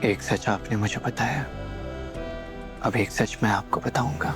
एक सच आपने मुझे बताया, अब एक सच मैं आपको बताऊंगा।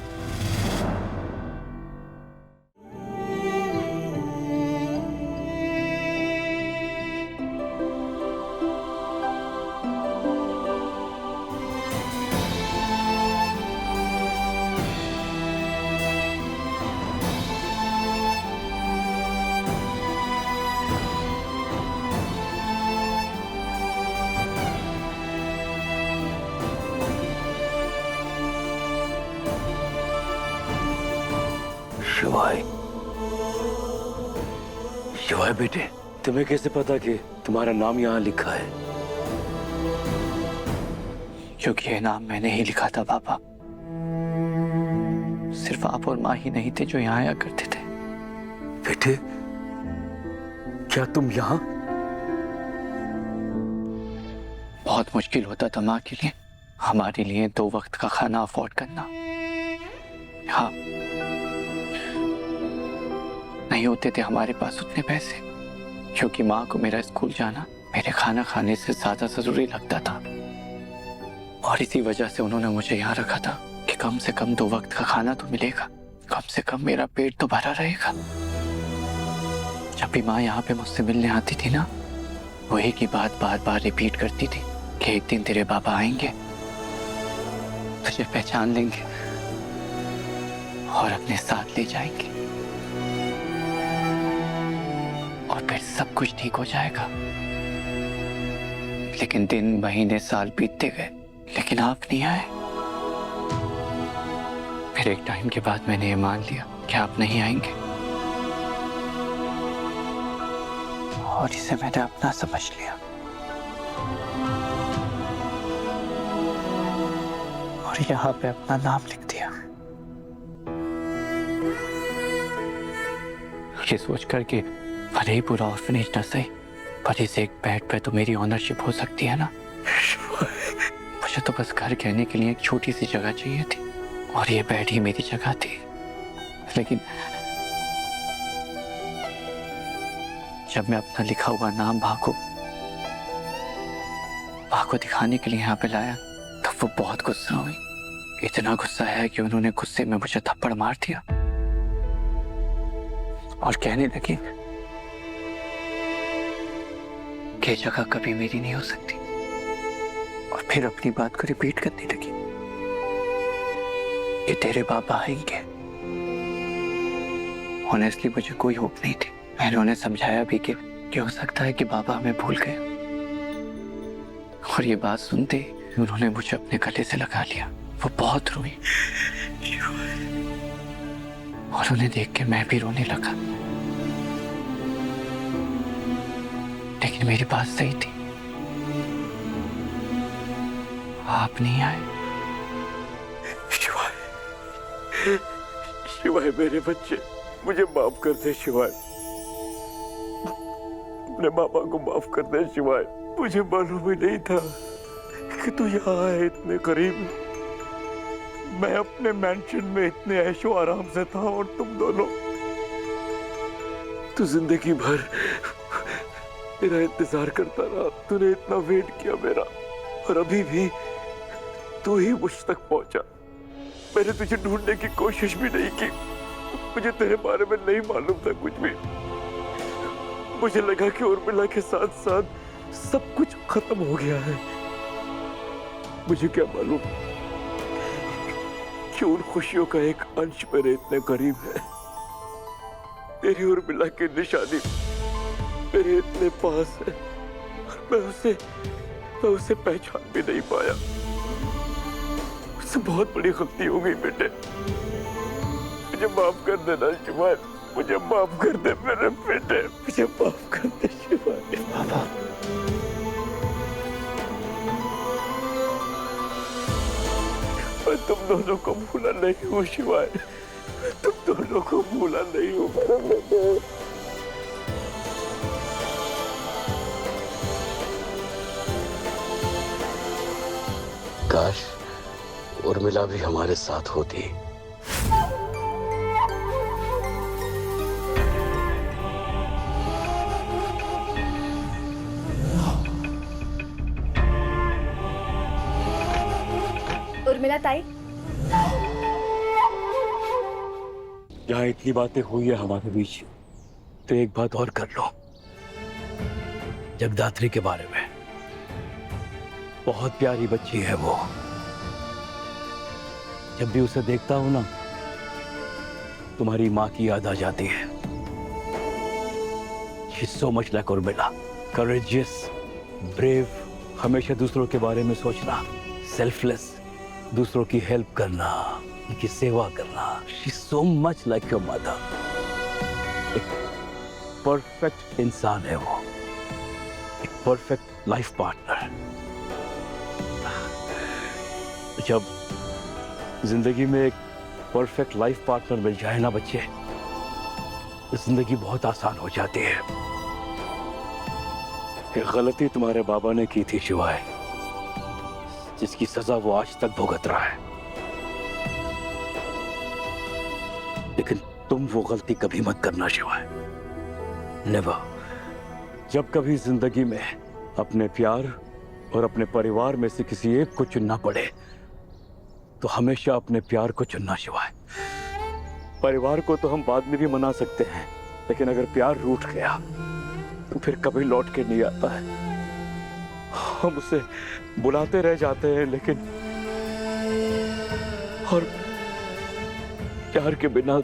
शिवाय, शिवाय बेटे, तुम्हें कैसे पता कि तुम्हारा नाम यहाँ लिखा है? क्योंकि ये नाम मैंने ही लिखा था पापा। सिर्फ आप और माँ ही नहीं थे जो यहाँ आया करते थे। बेटे, क्या तुम यहाँ? बहुत मुश्किल होता था माँ के लिए, हमारे लिए 2 वक्त का खाना अफोर्ड करना। हाँ, नहीं होते थे हमारे पास उतने पैसे, क्योंकि माँ को मेरा स्कूल जाना मेरे खाना खाने से ज्यादा जरूरी लगता था। और इसी वजह से उन्होंने मुझे यहाँ रखा था कि कम से कम 2 वक्त का खाना तो मिलेगा, कम से कम मेरा पेट तो भरा रहेगा। जब भी माँ यहाँ पे मुझसे मिलने आती थी ना, वही की बात बार बार रिपीट करती थी कि एक दिन तेरे बाबा आएंगे, तुझे पहचान लेंगे और अपने साथ ले जाएंगे और फिर सब कुछ ठीक हो जाएगा। लेकिन दिन महीने साल बीतते गए, लेकिन आप नहीं आए। फिर एक टाइम के बाद मैंने ये मान लिया कि आप नहीं आएंगे, और इसे मैंने अपना समझ लिया और यहाँ पे अपना नाम लिख दिया। ये सोच कर के भले ही पूरा ऑर्फनेज न सही, पर इस एक बेड पे तो मेरी ओनरशिप हो सकती है ना। मुझे तो बस घर कहने के लिए एक छोटी सी जगह चाहिए थी, और ये बेड ही मेरी जगह थी। लेकिन जब मैं अपना लिखा हुआ नाम माँ को दिखाने के लिए यहाँ पे लाया, तब वो बहुत गुस्सा हुई। इतना गुस्सा है कि उन्होंने गुस्से में मुझे थप्पड़ मार दिया और कहने लगी कि जगह कभी मेरी नहीं हो सकती, और फिर अपनी बात को रिपीट करने लगी कि तेरे बाबा आएंगे। ऑनेस्टली मुझे कोई होप नहीं थी। मैंने उन्हें समझाया भी कि हो सकता है कि बाबा हमें भूल गए, और ये बात सुनते ही उन्होंने मुझे अपने गले से लगा लिया। वो बहुत रोई और उन्हें देख के मैं भी रोने लगा। लेकिन मेरी बात सही थी, आप नहीं आए। शिवाय, शिवाय मेरे बच्चे, मुझे माफ कर दे शिवाय, अपने मामा को माफ कर दे शिवाय। मुझे मालूम ही नहीं था कि तू यहाँ है इतने करीब। मैं अपने मैंशन में इतने ऐशो आराम से था, और तुम दोनों, तू जिंदगी भर मेरा इंतजार करता रहा। तूने इतना वेट किया मेरा, और अभी भी तू ही मुझ तक पहुंचा। मैंने तुझे ढूंढने की कोशिश भी नहीं की, मुझे तेरे बारे में नहीं मालूम था कुछ भी। मुझे लगा कि उर्मिला के साथ साथ सब कुछ खत्म हो गया है। मुझे क्या मालूम कि उन खुशियों का एक अंश मेरे इतने करीब है। तेरी उर्मिला की निशानी मेरे इतने पास है, और मैं उसे पहचान भी नहीं पाया। मुझसे बहुत बड़ी गलती हो गई बेटे, मुझे माफ कर देना शिवाय, मुझे माफ कर दे मेरे बेटे, मुझे माफ कर दे शिवाय। बाबा, मैं तुम दोनों को भूला नहीं हूँ शिवाय, तुम दोनों को भूला नहीं हूँ मेरे बेटे। काश उर्मिला भी हमारे साथ होती। उर्मिला ताई, यहाँ इतनी बातें हुई है हमारे बीच, तो एक बात और कर लो। जगदात्री के बारे में। बहुत प्यारी बच्ची है वो। जब भी उसे देखता हूं ना, तुम्हारी माँ की याद आ जाती है। She's so much like Urmila, courageous, brave, हमेशा दूसरों के बारे में सोचना, selfless, दूसरों की हेल्प करना, उनकी सेवा करना। She's so much like your mother. एक परफेक्ट इंसान है वो, एक परफेक्ट लाइफ पार्टनर। जब जिंदगी में एक परफेक्ट लाइफ पार्टनर मिल जाए ना बच्चे, तो जिंदगी बहुत आसान हो जाती है। एक गलती तुम्हारे बाबा ने की थी शिवाय, जिसकी सजा वो आज तक भुगत रहा है। लेकिन तुम वो गलती कभी मत करना शिवाय, नेवर। जब कभी जिंदगी में अपने प्यार और अपने परिवार में से किसी एक को चुनना पड़े, तो हमेशा अपने प्यार को चुनना शिवाय। परिवार को तो हम बाद में भी मना सकते हैं, लेकिन अगर प्यार रूठ गया तो फिर कभी लौट के नहीं आता है। हम उसे बुलाते रह जाते हैं, लेकिन और प्यार के बिना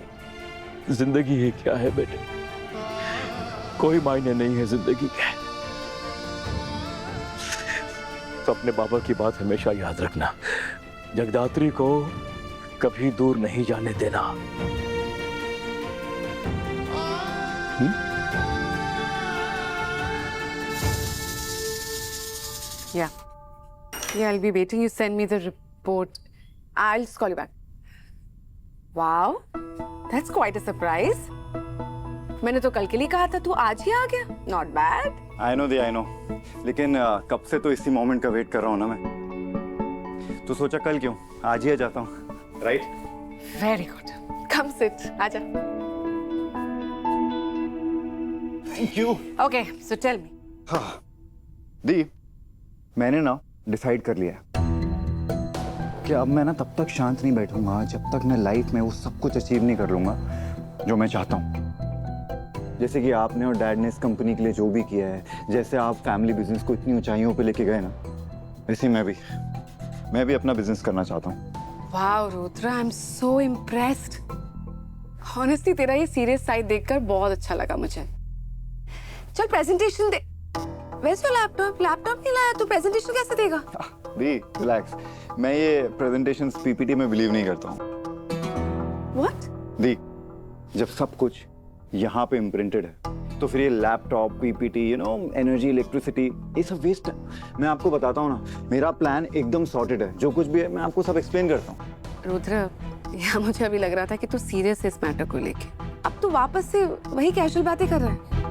जिंदगी ही क्या है बेटे, कोई मायने नहीं है जिंदगी के। तो अपने बाबा की बात हमेशा याद रखना, जगदात्री को कभी दूर नहीं जाने देना। Yeah. Yeah, I'll be waiting. You send me the report. I'll just call you back. Wow, that's quite a surprise. मैंने तो कल के लिए कहा था, तू आज ही आ गया। Not bad. I know I know. लेकिन कब से तो इसी मोमेंट का वेट कर रहा हूँ ना मैं। तो सोचा कल क्यों, आज ही आ जाता हूँ, right? Very good. Come sit. आजा। Thank you. Okay, so tell me. हाँ दी, मैंने ना डिसाइड कर लिया है कि अब मैं ना तब तक शांत नहीं बैठूंगा जब तक मैं लाइफ में वो सब कुछ अचीव नहीं कर लूंगा जो मैं चाहता हूँ। जैसे कि आपने और डैड ने इस कंपनी के लिए जो भी किया है, जैसे आप फैमिली बिजनेस को इतनी ऊंचाइयों पे लेके गए ना, वैसे मैं भी अपना बिजनेस करना चाहता हूँ। Wow, Rudra, I'm so impressed. Honestly, तेरा ये सीरियस साइड देखकर बहुत अच्छा लगा मुझे। चल presentation they. Where's your laptop? Laptop नहीं लाया, तू प्रेजेंटेशन कैसे देगा? दी रिलैक्स, मैं ये प्रेजेंटेशंस पीपीटी में बिलीव नहीं करता हूँ। What? दी, जब सब कुछ यहाँ पे इम्प्रिंटेड है, तो फिर ये लैपटॉप, पीपीटी, एनर्जी, इलेक्ट्रिसिटी, ये सब वेस्ट है। मैं आपको बताता हूँ ना, मेरा प्लान एकदम सॉर्टेड है। जो कुछ भी है मैं आपको सब एक्सप्लेन करता हूँ। रुद्र, यहाँ मुझे अभी लग रहा था कि तू सीरियस है इस मैटर को लेके। अब तू वापस से वही कैजुअल बातें कर रहा है।